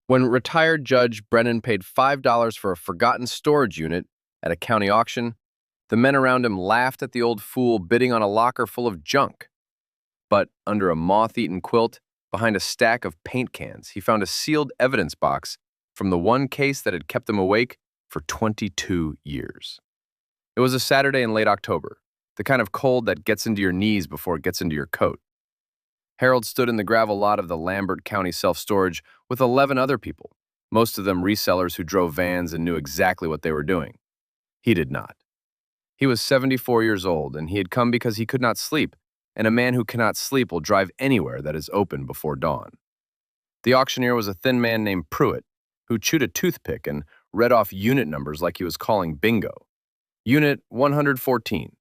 When retired Judge Brennan paid $5 for a forgotten storage unit at a county auction, the men around him laughed at the old fool bidding on a locker full of junk. But under a moth-eaten quilt, behind a stack of paint cans, he found a sealed evidence box from the one case that had kept him awake for 22 years. It was a Saturday in late October, the kind of cold that gets into your knees before it gets into your coat. Harold stood in the gravel lot of the Lambert County self-storage with 11 other people, most of them resellers who drove vans and knew exactly what they were doing. He did not. He was 74 years old, and he had come because he could not sleep, and a man who cannot sleep will drive anywhere that is open before dawn. The auctioneer was a thin man named Pruitt, who chewed a toothpick and read off unit numbers like he was calling bingo. Unit 114,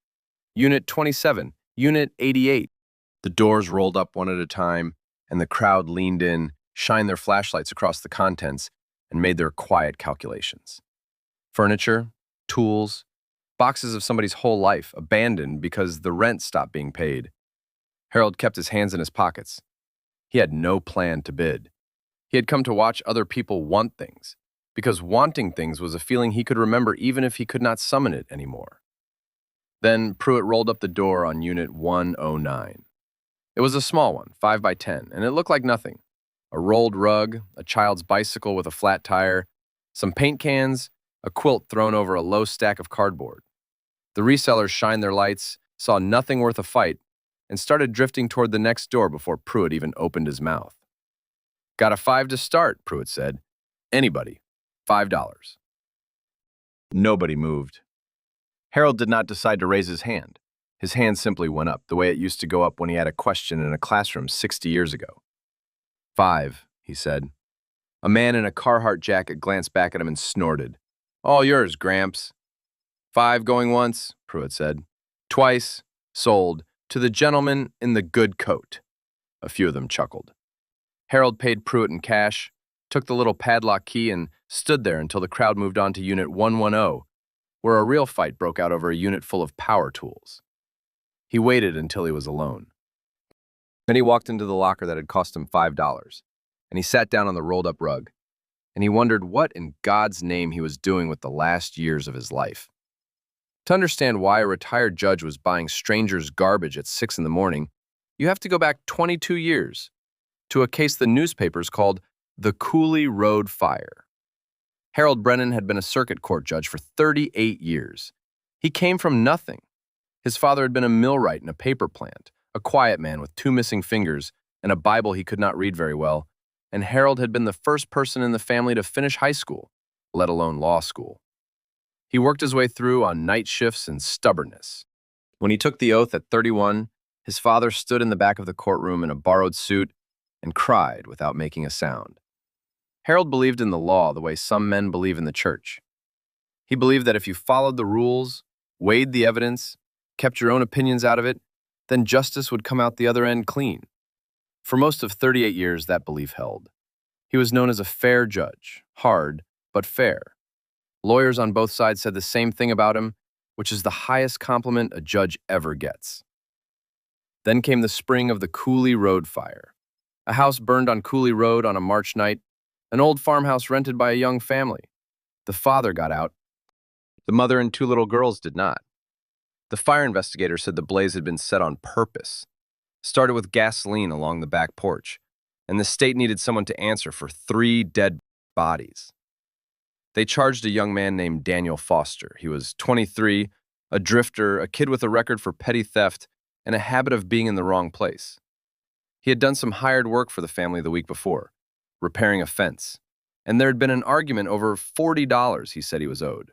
Unit 27, Unit 88. The doors rolled up one at a time, and the crowd leaned in, shined their flashlights across the contents, and made their quiet calculations. Furniture, tools, boxes of somebody's whole life, abandoned because the rent stopped being paid. Harold kept his hands in his pockets. He had no plan to bid. He had come to watch other people want things, because wanting things was a feeling he could remember even if he could not summon it anymore. Then Pruitt rolled up the door on Unit 109. It was a small one, 5 by 10, and it looked like nothing. A rolled rug, a child's bicycle with a flat tire, some paint cans, a quilt thrown over a low stack of cardboard. The resellers shined their lights, saw nothing worth a fight, and started drifting toward the next door before Pruitt even opened his mouth. "Got a $5 to start," Pruitt said. "Anybody. $5. Nobody moved. Harold did not decide to raise his hand. His hand simply went up, the way it used to go up when he had a question in a classroom 60 years ago. "5, he said. A man in a Carhartt jacket glanced back at him and snorted. "All yours, Gramps." "5 going once," Pruitt said. "Twice, sold, to the gentleman in the good coat." A few of them chuckled. Harold paid Pruitt in cash, took the little padlock key, and stood there until the crowd moved on to Unit 110, where a real fight broke out over a unit full of power tools. He waited until he was alone. Then he walked into the locker that had cost him $5, and he sat down on the rolled-up rug, and he wondered what in God's name he was doing with the last years of his life. To understand why a retired judge was buying strangers' garbage at 6 in the morning, you have to go back 22 years to a case the newspapers called the Cooley Road Fire. Harold Brennan had been a circuit court judge for 38 years. He came from nothing. His father had been a millwright in a paper plant, a quiet man with 2 missing fingers and a Bible he could not read very well, and Harold had been the first person in the family to finish high school, let alone law school. He worked his way through on night shifts and stubbornness. When he took the oath at 31, his father stood in the back of the courtroom in a borrowed suit and cried without making a sound. Harold believed in the law the way some men believe in the church. He believed that if you followed the rules, weighed the evidence, kept your own opinions out of it, then justice would come out the other end clean. For most of 38 years, that belief held. He was known as a fair judge, hard but fair. Lawyers on both sides said the same thing about him, which is the highest compliment a judge ever gets. Then came the spring of the Cooley Road Fire. A house burned on Cooley Road on a March night, an old farmhouse rented by a young family. The father got out. The mother and 2 little girls did not. The fire investigator said the blaze had been set on purpose. Started with gasoline along the back porch, and the state needed someone to answer for 3 dead bodies. They charged a young man named Daniel Foster. He was 23, a drifter, a kid with a record for petty theft, and a habit of being in the wrong place. He had done some hired work for the family the week before, repairing a fence, and there had been an argument over $40 he said he was owed.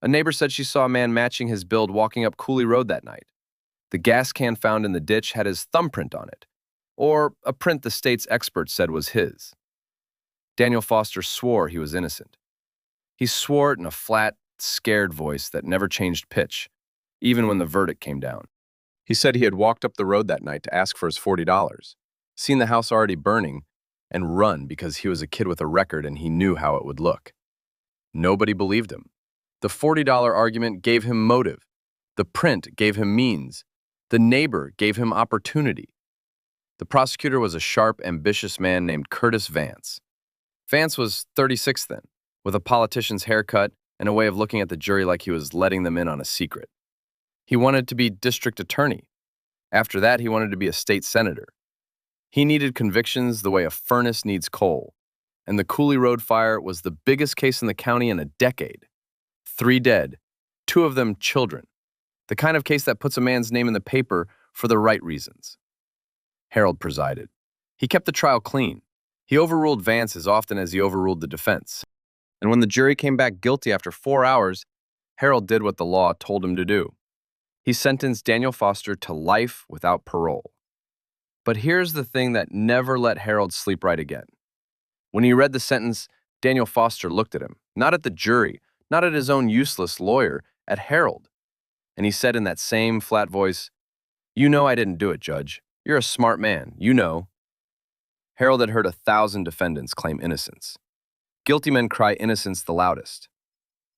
A neighbor said she saw a man matching his build walking up Cooley Road that night. The gas can found in the ditch had his thumbprint on it, or a print the state's experts said was his. Daniel Foster swore he was innocent. He swore it in a flat, scared voice that never changed pitch, even when the verdict came down. He said he had walked up the road that night to ask for his $40, seen the house already burning, and run because he was a kid with a record and he knew how it would look. Nobody believed him. The $40 argument gave him motive. The print gave him means. The neighbor gave him opportunity. The prosecutor was a sharp, ambitious man named Curtis Vance. Vance was 36 then, with a politician's haircut and a way of looking at the jury like he was letting them in on a secret. He wanted to be district attorney. After that, he wanted to be a state senator. He needed convictions the way a furnace needs coal, and the Cooley Road fire was the biggest case in the county in a decade. 3 dead, 2 of them children. The kind of case that puts a man's name in the paper for the right reasons. Harold presided. He kept the trial clean. He overruled Vance as often as he overruled the defense. And when the jury came back guilty after 4 hours, Harold did what the law told him to do. He sentenced Daniel Foster to life without parole. But here's the thing that never let Harold sleep right again. When he read the sentence, Daniel Foster looked at him, not at the jury, not at his own useless lawyer, at Harold. And he said in that same flat voice, "You know I didn't do it, Judge. You're a smart man. You know." Harold had heard 1,000 defendants claim innocence. Guilty men cry innocence the loudest.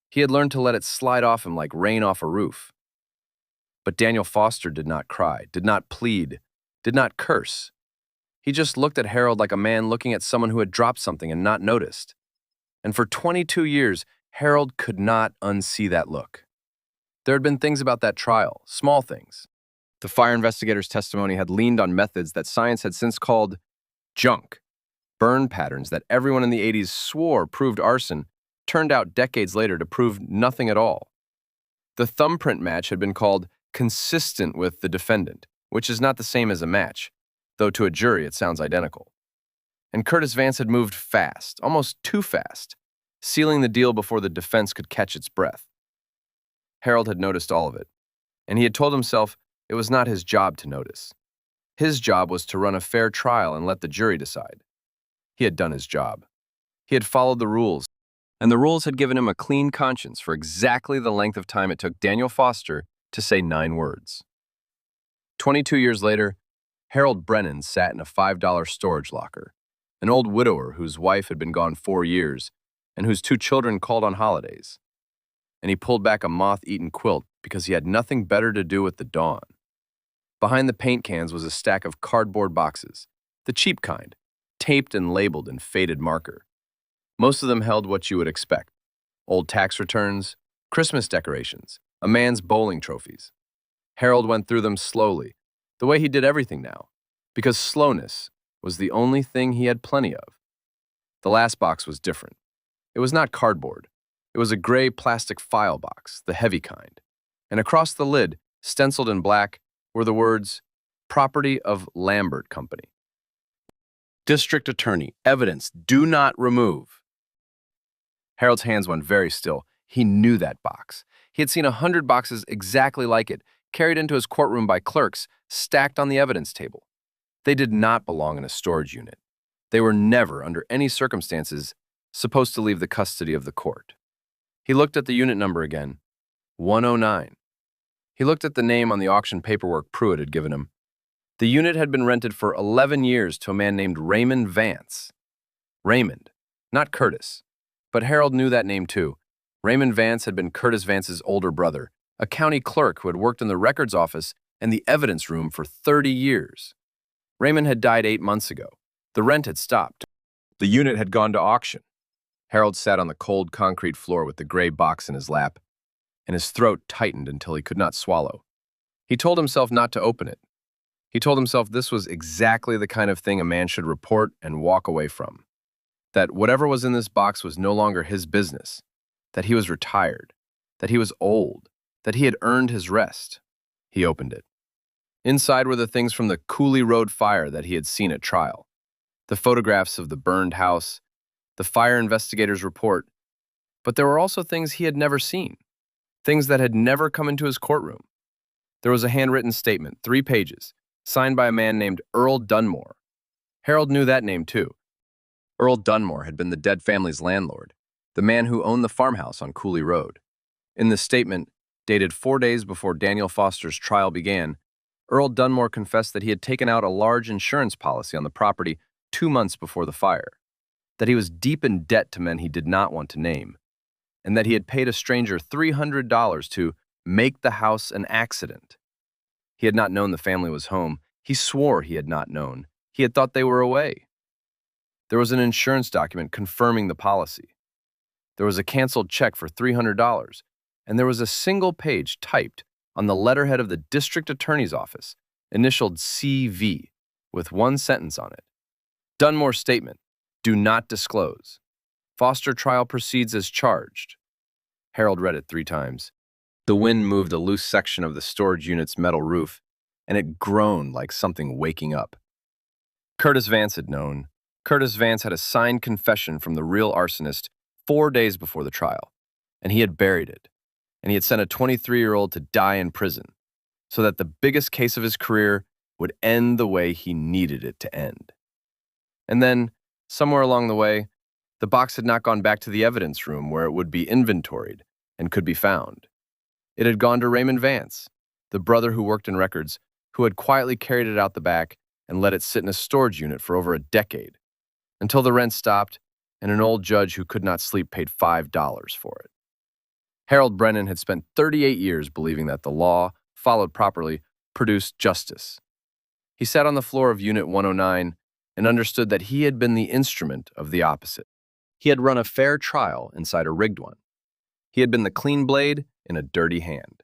He had learned to let it slide off him like rain off a roof. But Daniel Foster did not cry, did not plead, did not curse. He just looked at Harold like a man looking at someone who had dropped something and not noticed. And for 22 years, Harold could not unsee that look. There had been things about that trial, small things. The fire investigator's testimony had leaned on methods that science had since called junk. Burn patterns that everyone in the 80s swore proved arson turned out decades later to prove nothing at all. The thumbprint match had been called consistent with the defendant, which is not the same as a match, though to a jury it sounds identical. And Curtis Vance had moved fast, almost too fast, sealing the deal before the defense could catch its breath. Harold had noticed all of it, and he had told himself it was not his job to notice. His job was to run a fair trial and let the jury decide. He had done his job. He had followed the rules, and the rules had given him a clean conscience for exactly the length of time it took Daniel Foster to say 9 words. 22 years later, Harold Brennan sat in a $5 storage locker, an old widower whose wife had been gone 4 years and whose 2 children called on holidays. And he pulled back a moth-eaten quilt because he had nothing better to do with the dawn. Behind the paint cans was a stack of cardboard boxes, the cheap kind, taped and labeled in faded marker. Most of them held what you would expect: old tax returns, Christmas decorations, a man's bowling trophies. Harold went through them slowly, the way he did everything now, because slowness was the only thing he had plenty of. The last box was different. It was not cardboard. It was a gray plastic file box, the heavy kind. And across the lid, stenciled in black, were the words, "Property of Lambert Company. District Attorney, evidence, do not remove." Harold's hands went very still. He knew that box. He had seen 100 boxes exactly like it, carried into his courtroom by clerks, stacked on the evidence table. They did not belong in a storage unit. They were never, under any circumstances, supposed to leave the custody of the court. He looked at the unit number again, 109. He looked at the name on the auction paperwork Pruitt had given him. The unit had been rented for 11 years to a man named Raymond Vance. Raymond, not Curtis. But Harold knew that name too. Raymond Vance had been Curtis Vance's older brother, a county clerk who had worked in the records office and the evidence room for 30 years. Raymond had died 8 months ago. The rent had stopped. The unit had gone to auction. Harold sat on the cold concrete floor with the gray box in his lap, and his throat tightened until he could not swallow. He told himself not to open it. He told himself this was exactly the kind of thing a man should report and walk away from. That whatever was in this box was no longer his business. That he was retired. That he was old. That he had earned his rest. He opened it. Inside were the things from the Cooley Road fire that he had seen at trial. The photographs of the burned house, the fire investigator's report. But there were also things he had never seen. Things that had never come into his courtroom. There was a handwritten statement, 3 pages, signed by a man named Earl Dunmore. Harold knew that name too. Earl Dunmore had been the dead family's landlord, the man who owned the farmhouse on Cooley Road. In the statement, dated 4 days before Daniel Foster's trial began, Earl Dunmore confessed that he had taken out a large insurance policy on the property 2 months before the fire, that he was deep in debt to men he did not want to name, and that he had paid a stranger $300 to make the house an accident. He had not known the family was home. He swore he had not known. He had thought they were away. There was an insurance document confirming the policy. There was a canceled check for $300, and there was a single page typed on the letterhead of the district attorney's office, initialed CV, with one sentence on it. Dunmore's statement, "Do not disclose. Foster trial proceeds as charged." Harold read it 3 times. The wind moved a loose section of the storage unit's metal roof, and it groaned like something waking up. Curtis Vance had known. Curtis Vance had a signed confession from the real arsonist 4 days before the trial, and he had buried it, and he had sent a 23-year-old to die in prison so that the biggest case of his career would end the way he needed it to end. And then, somewhere along the way, the box had not gone back to the evidence room where it would be inventoried and could be found. It had gone to Raymond Vance, the brother who worked in records, who had quietly carried it out the back and let it sit in a storage unit for over a decade, until the rent stopped and an old judge who could not sleep paid $5 for it. Harold Brennan had spent 38 years believing that the law, followed properly, produced justice. He sat on the floor of Unit 109 and understood that he had been the instrument of the opposite. He had run a fair trial inside a rigged one. He had been the clean blade in a dirty hand.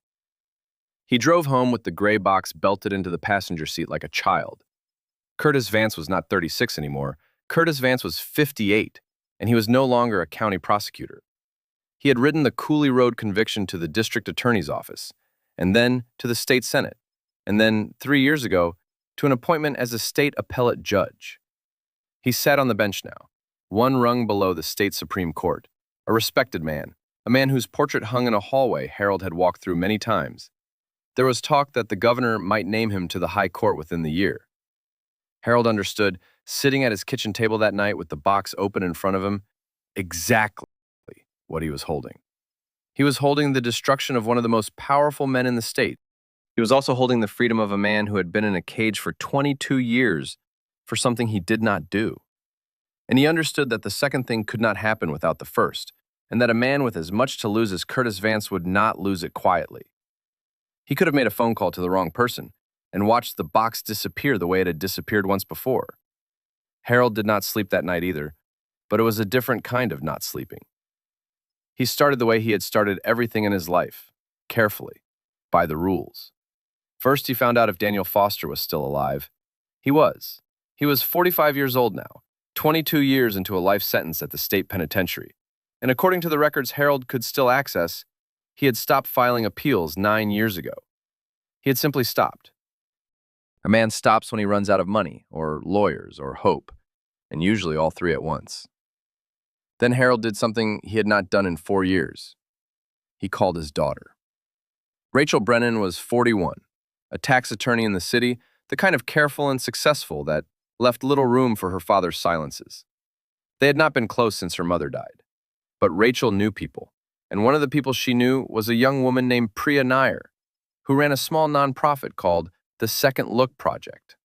He drove home with the gray box belted into the passenger seat like a child. Curtis Vance was not 36 anymore. Curtis Vance was 58, and he was no longer a county prosecutor. He had ridden the Cooley Road conviction to the district attorney's office, and then to the state senate, and then, 3 years ago, to an appointment as a state appellate judge. He sat on the bench now, one rung below the state Supreme Court, a respected man, a man whose portrait hung in a hallway Harold had walked through many times. There was talk that the governor might name him to the high court within the year. Harold understood, sitting at his kitchen table that night with the box open in front of him, exactly what he was holding. He was holding the destruction of one of the most powerful men in the state. He was also holding the freedom of a man who had been in a cage for 22 years for something he did not do. And he understood that the second thing could not happen without the first, and that a man with as much to lose as Curtis Vance would not lose it quietly. He could have made a phone call to the wrong person and watched the box disappear the way it had disappeared once before. Harold did not sleep that night either, but it was a different kind of not sleeping. He started the way he had started everything in his life, carefully, by the rules. First, he found out if Daniel Foster was still alive. He was. He was 45 years old now, 22 years into a life sentence at the state penitentiary. And according to the records Harold could still access, he had stopped filing appeals 9 years ago. He had simply stopped. A man stops when he runs out of money, or lawyers, or hope, and usually all three at once. Then Harold did something he had not done in 4 years. He called his daughter. Rachel Brennan was 41, a tax attorney in the city, the kind of careful and successful that left little room for her father's silences. They had not been close since her mother died. But Rachel knew people, and one of the people she knew was a young woman named Priya Nair, who ran a small nonprofit called the Second Look Project.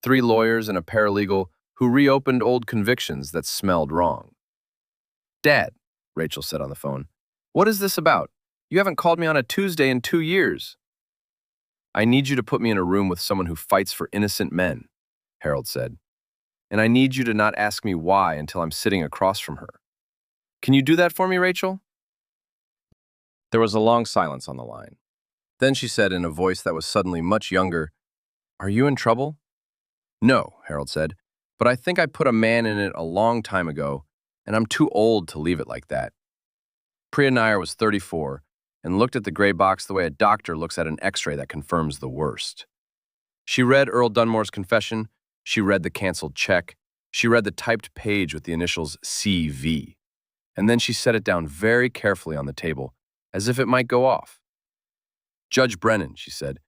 3 lawyers and a paralegal who reopened old convictions that smelled wrong. "Dad," Rachel said on the phone, "what is this about? You haven't called me on a Tuesday in 2 years." "I need you to put me in a room with someone who fights for innocent men," Harold said. "And I need you to not ask me why until I'm sitting across from her. Can you do that for me, Rachel?" There was a long silence on the line. Then she said in a voice that was suddenly much younger, "Are you in trouble?" "No," Harold said, "but I think I put a man in it a long time ago, and I'm too old to leave it like that." Priya Nair was 34 and looked at the gray box the way a doctor looks at an x-ray that confirms the worst. She read Earl Dunmore's confession, she read the canceled check, she read the typed page with the initials CV, and then she set it down very carefully on the table, as if it might go off. "Judge Brennan," she said,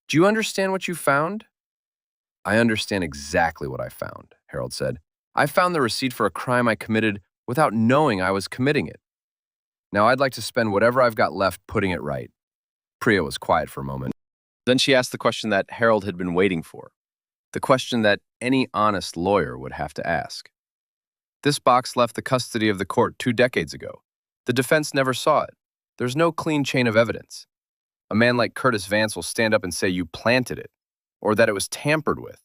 "do you understand what you found?" "I understand exactly what I found," Harold said. "I found the receipt for a crime I committed without knowing I was committing it. Now I'd like to spend whatever I've got left putting it right." Priya was quiet for a moment. Then she asked the question that Harold had been waiting for, the question that any honest lawyer would have to ask. "This box left the custody of the court 2 decades ago. The defense never saw it. There's no clean chain of evidence. A man like Curtis Vance will stand up and say you planted it, or that it was tampered with,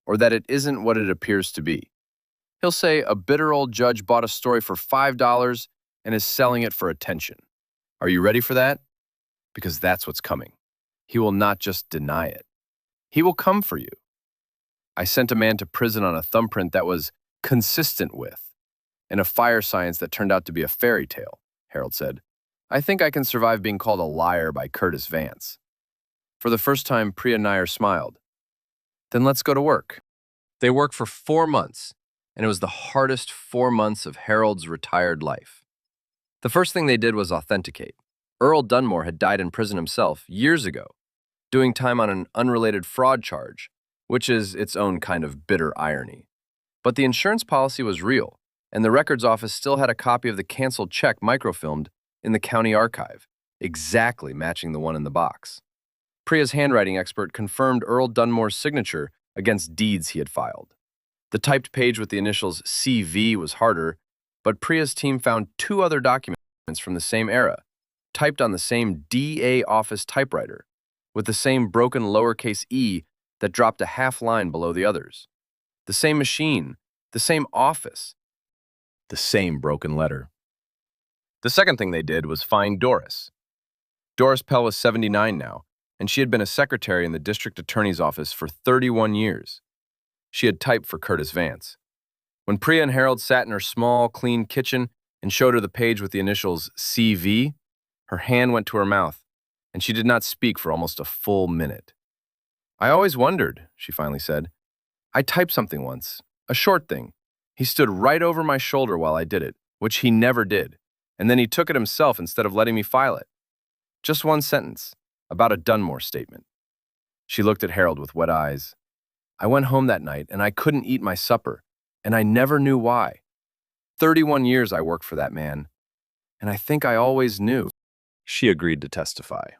or that it isn't what it appears to be. He'll say a bitter old judge bought a story for $5 and is selling it for attention. Are you ready for that? Because that's what's coming. He will not just deny it. He will come for you. I sent a man to prison on a thumbprint that was consistent with, and a fire science that turned out to be a fairy tale, Harold said. I think I can survive being called a liar by Curtis Vance. For the first time, Priya Nair smiled. Then let's go to work. They worked for 4 months, and it was the hardest 4 months of Harold's retired life. The first thing they did was authenticate. Earl Dunmore had died in prison himself years ago, doing time on an unrelated fraud charge, which is its own kind of bitter irony. But the insurance policy was real, and the records office still had a copy of the canceled check microfilmed in the county archive, exactly matching the one in the box. Priya's handwriting expert confirmed Earl Dunmore's signature against deeds he had filed. The typed page with the initials CV was harder, but Priya's team found 2 other documents from the same era, typed on the same DA office typewriter, with the same broken lowercase e that dropped a half line below the others. The same machine, the same office, the same broken letter. The second thing they did was find Doris. Doris Pell was 79 now, and she had been a secretary in the district attorney's office for 31 years. She had typed for Curtis Vance. When Priya and Harold sat in her small, clean kitchen and showed her the page with the initials CV, her hand went to her mouth, and she did not speak for almost a full minute. I always wondered, she finally said. I typed something once, a short thing. He stood right over my shoulder while I did it, which he never did, and then he took it himself instead of letting me file it. Just one sentence, about a Dunmore statement. She looked at Harold with wet eyes. I went home that night, and I couldn't eat my supper, and I never knew why. 31 years I worked for that man, and I think I always knew. She agreed to testify.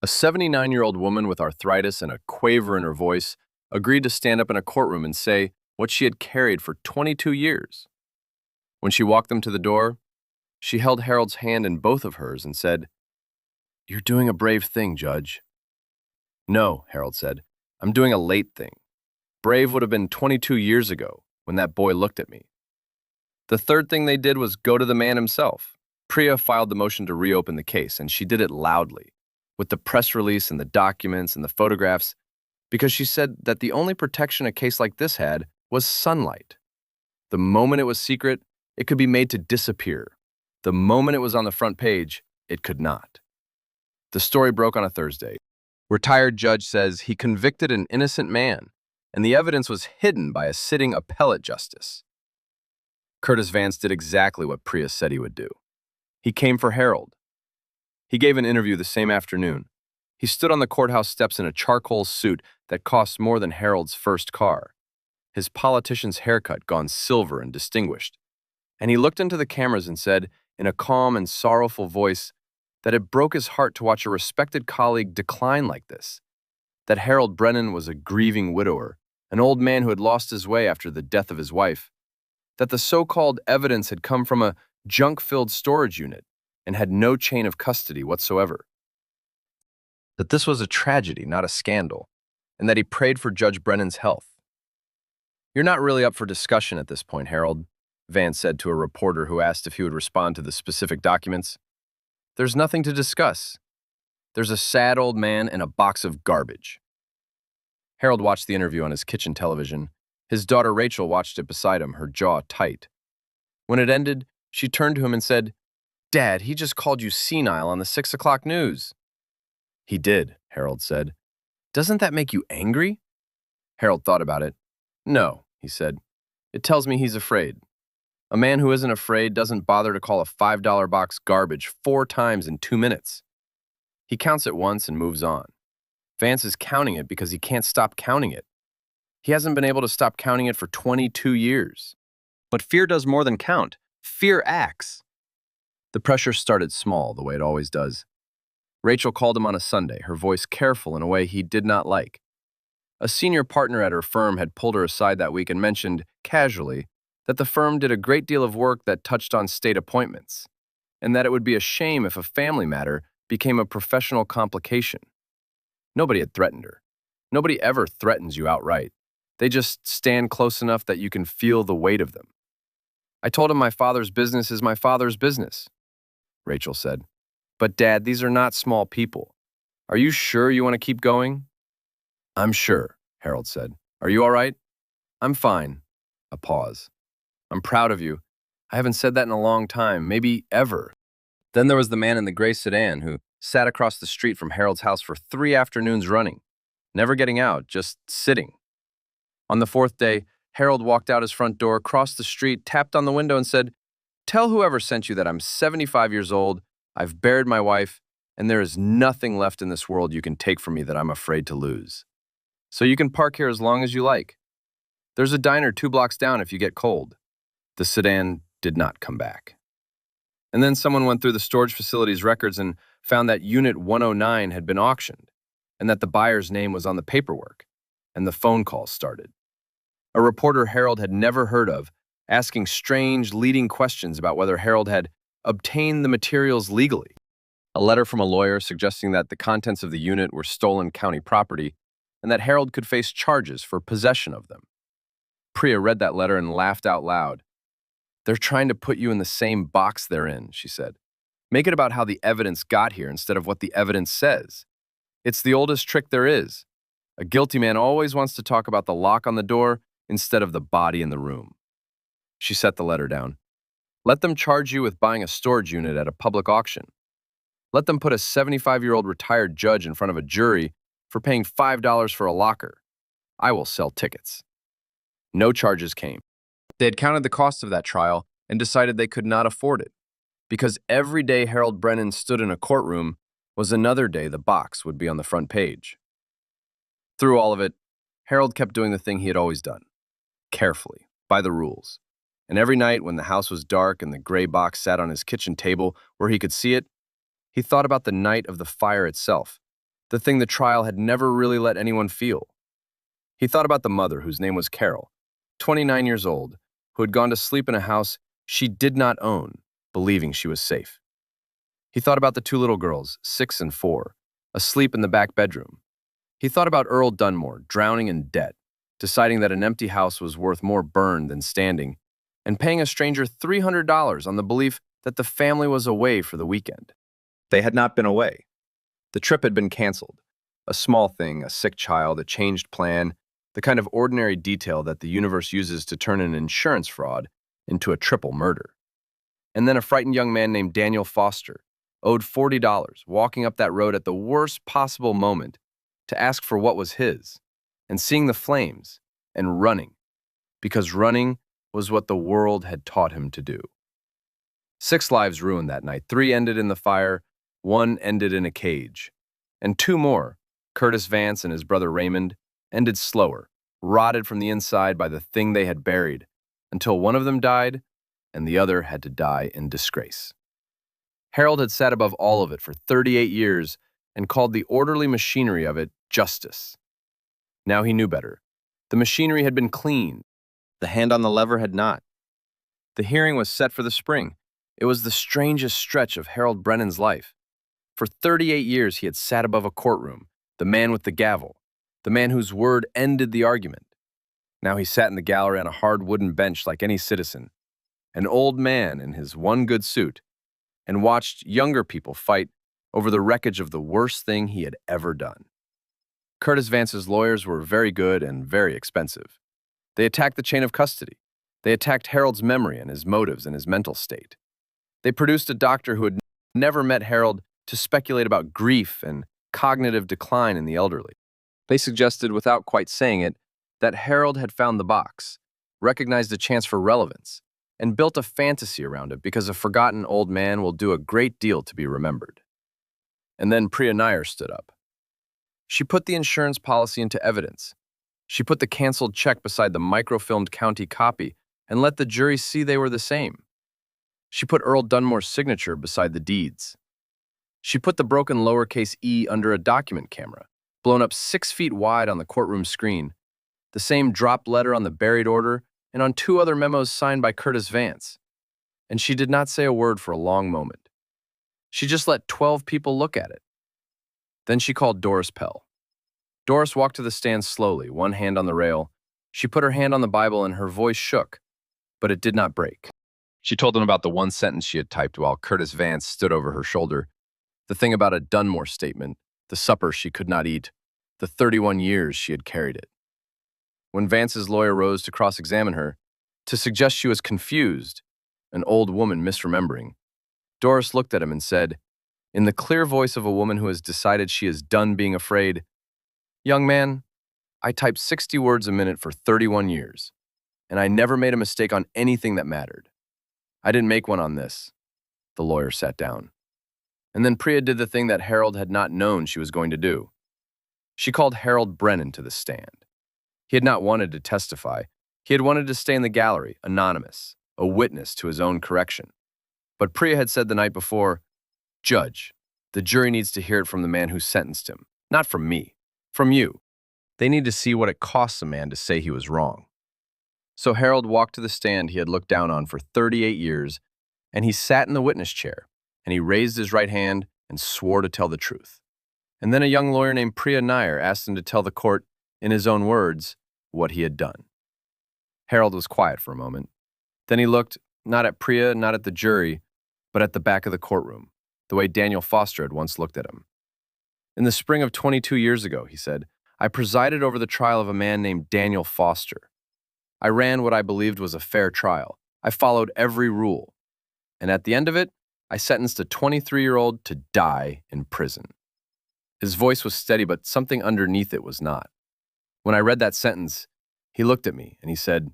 A 79-year-old woman with arthritis and a quaver in her voice agreed to stand up in a courtroom and say what she had carried for 22 years. When she walked them to the door, she held Harold's hand in both of hers and said, You're doing a brave thing, Judge. No, Harold said. I'm doing a late thing. Brave would have been 22 years ago when that boy looked at me. The third thing they did was go to the man himself. Priya filed the motion to reopen the case, and she did it loudly, with the press release and the documents and the photographs, because she said that the only protection a case like this had was sunlight. The moment it was secret, it could be made to disappear. The moment it was on the front page, it could not. The story broke on a Thursday. Retired judge says he convicted an innocent man, and the evidence was hidden by a sitting appellate justice. Curtis Vance did exactly what Priya said he would do. He came for Harold. He gave an interview the same afternoon. He stood on the courthouse steps in a charcoal suit that cost more than Harold's first car, his politician's haircut gone silver and distinguished. And he looked into the cameras and said, in a calm and sorrowful voice, that it broke his heart to watch a respected colleague decline like this, that Harold Brennan was a grieving widower, an old man who had lost his way after the death of his wife, that the so-called evidence had come from a junk-filled storage unit and had no chain of custody whatsoever, that this was a tragedy, not a scandal, and that he prayed for Judge Brennan's health. You're not really up for discussion at this point, Harold, Vance said to a reporter who asked if he would respond to the specific documents. There's nothing to discuss. There's a sad old man and a box of garbage. Harold watched the interview on his kitchen television. His daughter Rachel watched it beside him, her jaw tight. When it ended, she turned to him and said, Dad, he just called you senile on the 6 o'clock news. He did, Harold said. Doesn't that make you angry? Harold thought about it. No, he said. It tells me he's afraid. A man who isn't afraid doesn't bother to call a $5 box garbage 4 times in 2 minutes. He counts it once and moves on. Vance is counting it because he can't stop counting it. He hasn't been able to stop counting it for 22 years. But fear does more than count. Fear acts. The pressure started small, the way it always does. Rachel called him on a Sunday, her voice careful in a way he did not like. A senior partner at her firm had pulled her aside that week and mentioned, casually, that the firm did a great deal of work that touched on state appointments, and that it would be a shame if a family matter became a professional complication. Nobody had threatened her. Nobody ever threatens you outright. They just stand close enough that you can feel the weight of them. I told him my father's business is my father's business, Rachel said. But Dad, these are not small people. Are you sure you want to keep going? I'm sure, Harold said. Are you all right? I'm fine. A pause. I'm proud of you. I haven't said that in a long time, maybe ever. Then there was the man in the gray sedan who sat across the street from Harold's house for 3 afternoons running, never getting out, just sitting. On the 4th day, Harold walked out his front door, crossed the street, tapped on the window, and said, "Tell whoever sent you that I'm 75 years old, I've buried my wife, and there is nothing left in this world you can take from me that I'm afraid to lose. So you can park here as long as you like. There's a diner 2 blocks down if you get cold." The sedan did not come back. And then someone went through the storage facility's records and found that Unit 109 had been auctioned, and that the buyer's name was on the paperwork, and the phone calls started. A reporter Harold had never heard of, asking strange, leading questions about whether Harold had obtained the materials legally. A letter from a lawyer suggesting that the contents of the unit were stolen county property, and that Harold could face charges for possession of them. Priya read that letter and laughed out loud. "They're trying to put you in the same box they're in," she said. "Make it about how the evidence got here instead of what the evidence says. It's the oldest trick there is. A guilty man always wants to talk about the lock on the door instead of the body in the room." She set the letter down. "Let them charge you with buying a storage unit at a public auction. Let them put a 75-year-old retired judge in front of a jury for paying $5 for a locker. I will sell tickets." No charges came. They had counted the cost of that trial and decided they could not afford it, because every day Harold Brennan stood in a courtroom was another day the box would be on the front page. Through all of it, Harold kept doing the thing he had always done, carefully, by the rules. And every night when the house was dark and the gray box sat on his kitchen table where he could see it, he thought about the night of the fire itself, the thing the trial had never really let anyone feel. He thought about the mother, whose name was Carol, 29 years old, who had gone to sleep in a house she did not own, believing she was safe. He thought about the 2 little girls, 6 and 4, asleep in the back bedroom. He thought about Earl Dunmore, drowning in debt, deciding that an empty house was worth more burned than standing, and paying a stranger $300 on the belief that the family was away for the weekend. They had not been away. The trip had been canceled. A small thing, a sick child, a changed plan, the kind of ordinary detail that the universe uses to turn an insurance fraud into a triple murder. And then a frightened young man named Daniel Foster owed $40 walking up that road at the worst possible moment to ask for what was his, and seeing the flames, and running, because running was what the world had taught him to do. 6 lives ruined that night. 3 ended in the fire, 1 ended in a cage, and 2 more, Curtis Vance and his brother Raymond, ended slower, rotted from the inside by the thing they had buried, until one of them died and the other had to die in disgrace. Harold had sat above all of it for 38 years and called the orderly machinery of it justice. Now he knew better. The machinery had been cleaned. The hand on the lever had not. The hearing was set for the spring. It was the strangest stretch of Harold Brennan's life. For 38 years he had sat above a courtroom, the man with the gavel, the man whose word ended the argument. Now he sat in the gallery on a hard wooden bench like any citizen, an old man in his one good suit, and watched younger people fight over the wreckage of the worst thing he had ever done. Curtis Vance's lawyers were very good and very expensive. They attacked the chain of custody. They attacked Harold's memory and his motives and his mental state. They produced a doctor who had never met Harold to speculate about grief and cognitive decline in the elderly. They suggested, without quite saying it, that Harold had found the box, recognized a chance for relevance, and built a fantasy around it because a forgotten old man will do a great deal to be remembered. And then Priya Nair stood up. She put the insurance policy into evidence. She put the canceled check beside the microfilmed county copy and let the jury see they were the same. She put Earl Dunmore's signature beside the deeds. She put the broken lowercase e under a document camera, blown up 6 feet wide on the courtroom screen, the same dropped letter on the buried order, and on 2 other memos signed by Curtis Vance. And she did not say a word for a long moment. She just let 12 people look at it. Then she called Doris Pell. Doris walked to the stand slowly, one hand on the rail. She put her hand on the Bible and her voice shook, but it did not break. She told him about the one sentence she had typed while Curtis Vance stood over her shoulder, the thing about a Dunmore statement, the supper she could not eat, the 31 years she had carried it. When Vance's lawyer rose to cross-examine her, to suggest she was confused, an old woman misremembering, Doris looked at him and said, in the clear voice of a woman who has decided she is done being afraid, "Young man, I typed 60 words a minute for 31 years, and I never made a mistake on anything that mattered. I didn't make one on this." The lawyer sat down. And then Priya did the thing that Harold had not known she was going to do. She called Harold Brennan to the stand. He had not wanted to testify. He had wanted to stay in the gallery, anonymous, a witness to his own correction. But Priya had said the night before, "Judge, the jury needs to hear it from the man who sentenced him, not from me, from you. They need to see what it costs a man to say he was wrong." So Harold walked to the stand he had looked down on for 38 years, and he sat in the witness chair, and he raised his right hand and swore to tell the truth. And then a young lawyer named Priya Nair asked him to tell the court, in his own words, what he had done. Harold was quiet for a moment. Then he looked, not at Priya, not at the jury, but at the back of the courtroom, the way Daniel Foster had once looked at him. "In the spring of 22 years ago," he said, "I presided over the trial of a man named Daniel Foster. I ran what I believed was a fair trial. I followed every rule. And at the end of it, I sentenced a 23-year-old to die in prison." His voice was steady, but something underneath it was not. When I read that sentence, he looked at me and he said,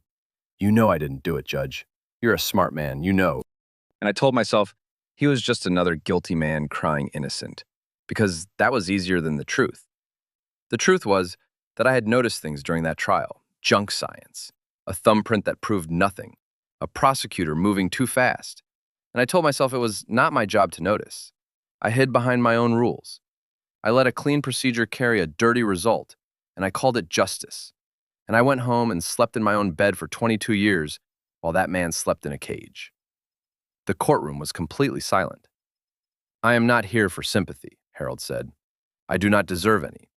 "You know I didn't do it, Judge. You're a smart man, you know." And I told myself he was just another guilty man crying innocent, because that was easier than the truth. The truth was that I had noticed things during that trial, junk science, a thumbprint that proved nothing, a prosecutor moving too fast. And I told myself it was not my job to notice. I hid behind my own rules. I let a clean procedure carry a dirty result, and I called it justice. And I went home and slept in my own bed for 22 years while that man slept in a cage. The courtroom was completely silent. "I am not here for sympathy," Harold said. "I do not deserve any.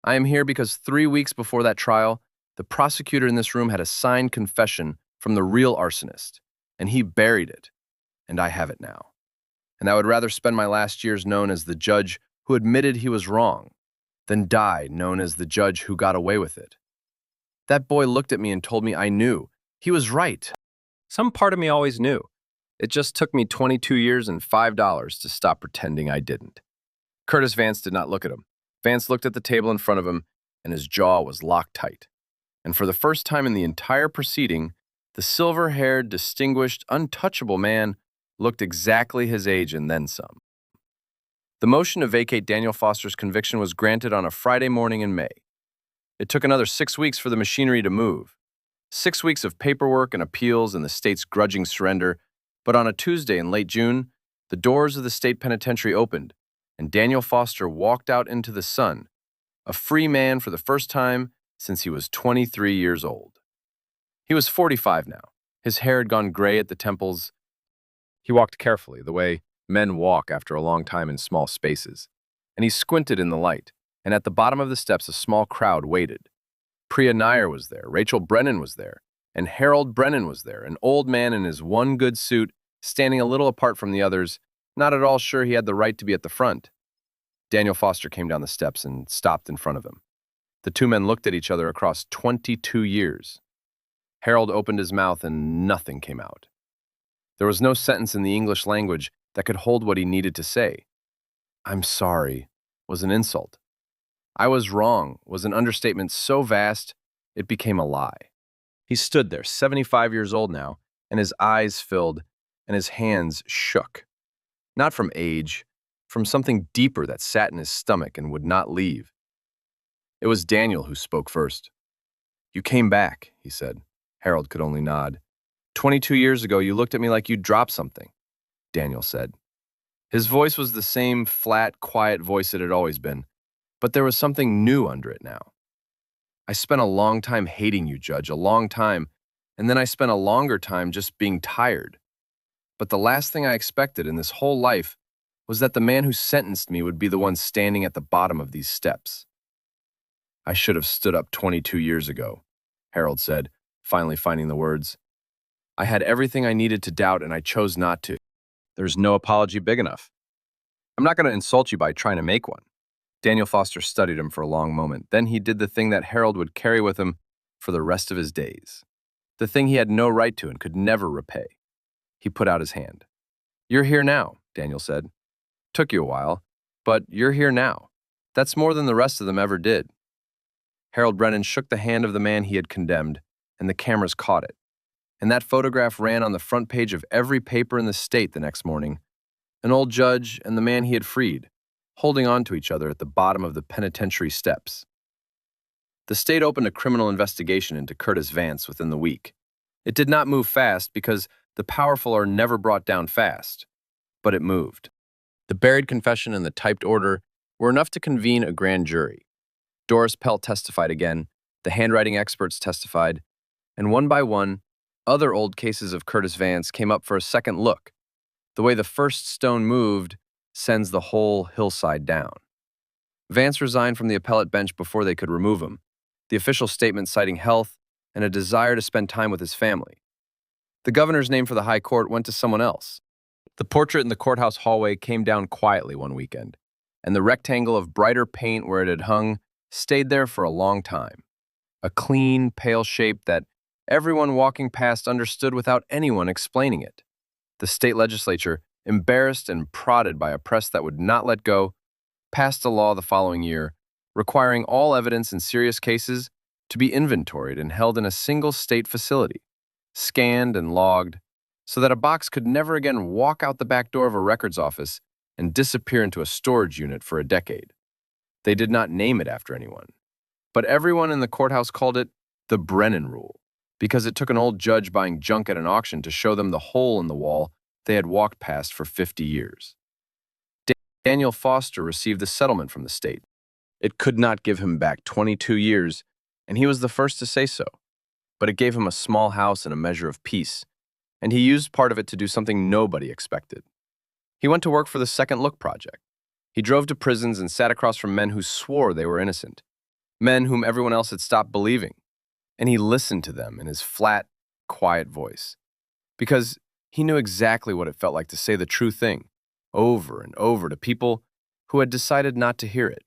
I am here because 3 weeks before that trial, the prosecutor in this room had a signed confession from the real arsonist, and he buried it, and I have it now. And I would rather spend my last years known as the judge who admitted he was wrong than die known as the judge who got away with it." That boy looked at me and told me I knew. He was right. Some part of me always knew. It just took me 22 years and $5 to stop pretending I didn't. Curtis Vance did not look at him. Vance looked at the table in front of him, and his jaw was locked tight. And for the first time in the entire proceeding, the silver-haired, distinguished, untouchable man looked exactly his age and then some. The motion to vacate Daniel Foster's conviction was granted on a Friday morning in May. It took another 6 weeks for the machinery to move. 6 weeks of paperwork and appeals and the state's grudging surrender, but on a Tuesday in late June, the doors of the state penitentiary opened, and Daniel Foster walked out into the sun, a free man for the first time since he was 23 years old. He was 45 now. His hair had gone gray at the temples. He walked carefully, the way men walk after a long time in small spaces, and he squinted in the light, and at the bottom of the steps a small crowd waited. Priya Nair was there, Rachel Brennan was there, and Harold Brennan was there, an old man in his one good suit, standing a little apart from the others, not at all sure he had the right to be at the front. Daniel Foster came down the steps and stopped in front of him. The two men looked at each other across 22 years. Harold opened his mouth and nothing came out. There was no sentence in the English language that could hold what he needed to say. "I'm sorry" was an insult. "I was wrong" was an understatement so vast it became a lie. He stood there, 75 years old now, and his eyes filled and his hands shook. Not from age, from something deeper that sat in his stomach and would not leave. It was Daniel who spoke first. "You came back," he said. Harold could only nod. 22 years ago, you looked at me like you'd dropped something," Daniel said. His voice was the same flat, quiet voice it had always been, but there was something new under it now. "I spent a long time hating you, Judge, a long time, and then I spent a longer time just being tired. But the last thing I expected in this whole life was that the man who sentenced me would be the one standing at the bottom of these steps. I should have stood up 22 years ago. Harold said, finally finding the words. I had everything I needed to doubt, and I chose not to. There's no apology big enough. I'm not going to insult you by trying to make one. Daniel Foster studied him for a long moment. Then he did the thing that Harold would carry with him for the rest of his days. The thing he had no right to and could never repay. He put out his hand. You're here now, Daniel said. Took you a while, but you're here now. That's more than the rest of them ever did. Harold Brennan shook the hand of the man he had condemned, and the cameras caught it. And that photograph ran on the front page of every paper in the state the next morning. An old judge and the man he had freed, holding on to each other at the bottom of the penitentiary steps. The state opened a criminal investigation into Curtis Vance within the week. It did not move fast because the powerful are never brought down fast, but it moved. The buried confession and the typed order were enough to convene a grand jury. Doris Pell testified again, the handwriting experts testified, and one by one, other old cases of Curtis Vance came up for a second look. The way the first stone moved sends the whole hillside down. Vance resigned from the appellate bench before they could remove him, the official statement citing health and a desire to spend time with his family. The governor's name for the high court went to someone else. The portrait in the courthouse hallway came down quietly one weekend, and the rectangle of brighter paint where it had hung stayed there for a long time. A clean, pale shape that everyone walking past understood without anyone explaining it. The state legislature, embarrassed and prodded by a press that would not let go, passed a law the following year requiring all evidence in serious cases to be inventoried and held in a single state facility, scanned and logged, so that a box could never again walk out the back door of a records office and disappear into a storage unit for a decade. They did not name it after anyone, but everyone in the courthouse called it the Brennan Rule, because it took an old judge buying junk at an auction to show them the hole in the wall they had walked past for 50 years. Daniel Foster received the settlement from the state. It could not give him back 22 years, and he was the first to say so, but it gave him a small house and a measure of peace, and he used part of it to do something nobody expected. He went to work for the Second Look Project. He drove to prisons and sat across from men who swore they were innocent, men whom everyone else had stopped believing, and he listened to them in his flat, quiet voice, because he knew exactly what it felt like to say the true thing, over and over to people who had decided not to hear it.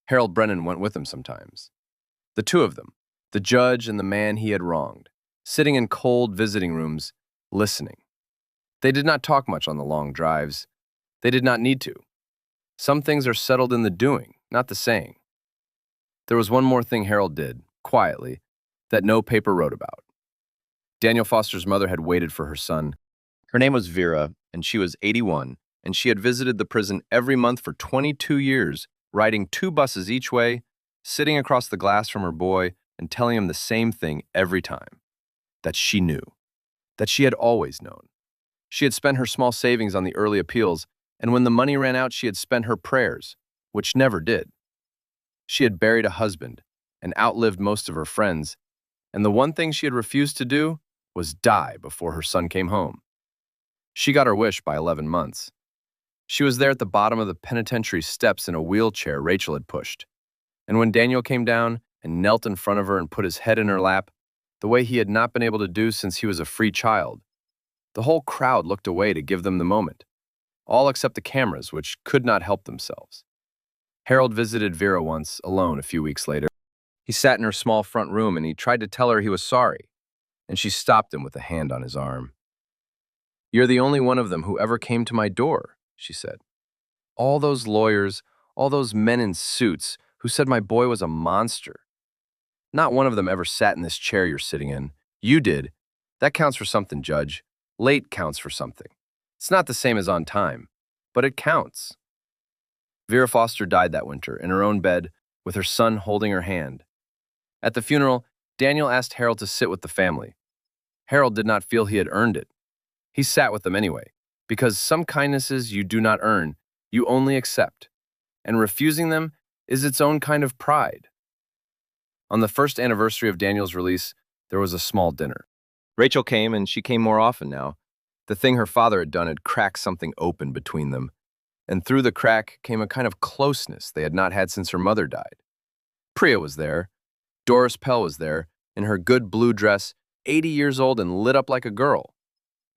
Harold Brennan went with him sometimes. The two of them, the judge and the man he had wronged, sitting in cold visiting rooms, listening. They did not talk much on the long drives. They did not need to. Some things are settled in the doing, not the saying. There was one more thing Harold did, quietly, that no paper wrote about. Daniel Foster's mother had waited for her son. Her name was Vera, and she was 81, and she had visited the prison every month for 22 years, riding 2 buses each way, sitting across the glass from her boy and telling him the same thing every time, that she knew, that she had always known. She had spent her small savings on the early appeals, and when the money ran out, she had spent her prayers, which never did. She had buried a husband and outlived most of her friends, and the one thing she had refused to do was die before her son came home. She got her wish by 11 months. She was there at the bottom of the penitentiary steps in a wheelchair Rachel had pushed, and when Daniel came down and knelt in front of her and put his head in her lap, the way he had not been able to do since he was a free child, the whole crowd looked away to give them the moment, all except the cameras, which could not help themselves. Harold visited Vera once, alone, a few weeks later. He sat in her small front room and he tried to tell her he was sorry, and she stopped him with a hand on his arm. "You're the only one of them who ever came to my door," she said. "All those lawyers, all those men in suits who said my boy was a monster. Not one of them ever sat in this chair you're sitting in. You did. That counts for something, Judge. Late counts for something. It's not the same as on time, but it counts." Vera Foster died that winter in her own bed with her son holding her hand. At the funeral, Daniel asked Harold to sit with the family. Harold did not feel he had earned it. He sat with them anyway, because some kindnesses you do not earn, you only accept, and refusing them is its own kind of pride. On the first anniversary of Daniel's release, there was a small dinner. Rachel came, and she came more often now. The thing her father had done had cracked something open between them, and through the crack came a kind of closeness they had not had since her mother died. Priya was there, Doris Pell was there, in her good blue dress, 80 years old and lit up like a girl.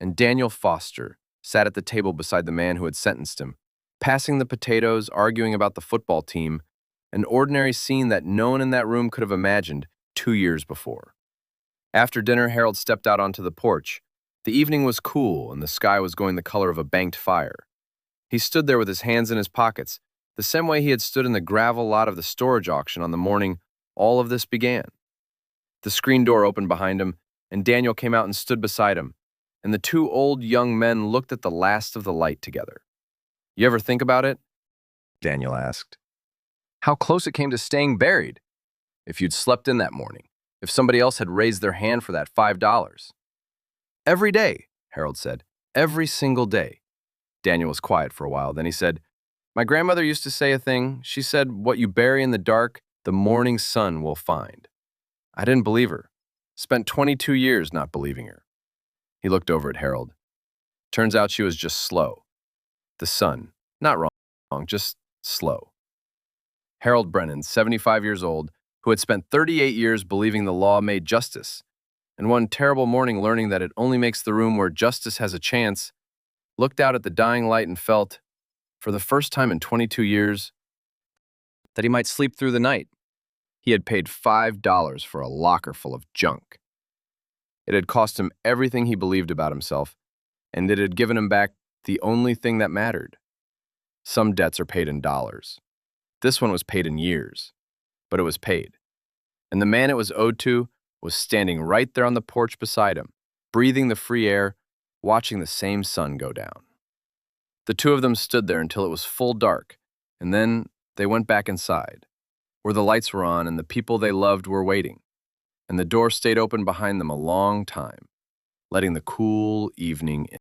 And Daniel Foster sat at the table beside the man who had sentenced him, passing the potatoes, arguing about the football team, an ordinary scene that no one in that room could have imagined 2 years before. After dinner, Harold stepped out onto the porch. The evening was cool, and the sky was going the color of a banked fire. He stood there with his hands in his pockets, the same way he had stood in the gravel lot of the storage auction on the morning all of this began. The screen door opened behind him, and Daniel came out and stood beside him, and the two old young men looked at the last of the light together. "You ever think about it?" Daniel asked. "How close it came to staying buried? If you'd slept in that morning, if somebody else had raised their hand for that $5. "Every day," Harold said. "Every single day." Daniel was quiet for a while. Then he said, "My grandmother used to say a thing. She said, 'What you bury in the dark, the morning sun will find.' I didn't believe her. Spent 22 years not believing her." He looked over at Harold. Turns out she was just slow. The sun, not wrong, just slow. Harold Brennan, 75 years old, who had spent 38 years believing the law made justice, and one terrible morning learning that it only makes the room where justice has a chance, looked out at the dying light and felt, for the first time in 22 years, that he might sleep through the night. He had paid $5 for a locker full of junk. It had cost him everything he believed about himself, and it had given him back the only thing that mattered. Some debts are paid in dollars. This one was paid in years, but it was paid. And the man it was owed to was standing right there on the porch beside him, breathing the free air, watching the same sun go down. The two of them stood there until it was full dark, and then they went back inside, where the lights were on and the people they loved were waiting, and the door stayed open behind them a long time, letting the cool evening in.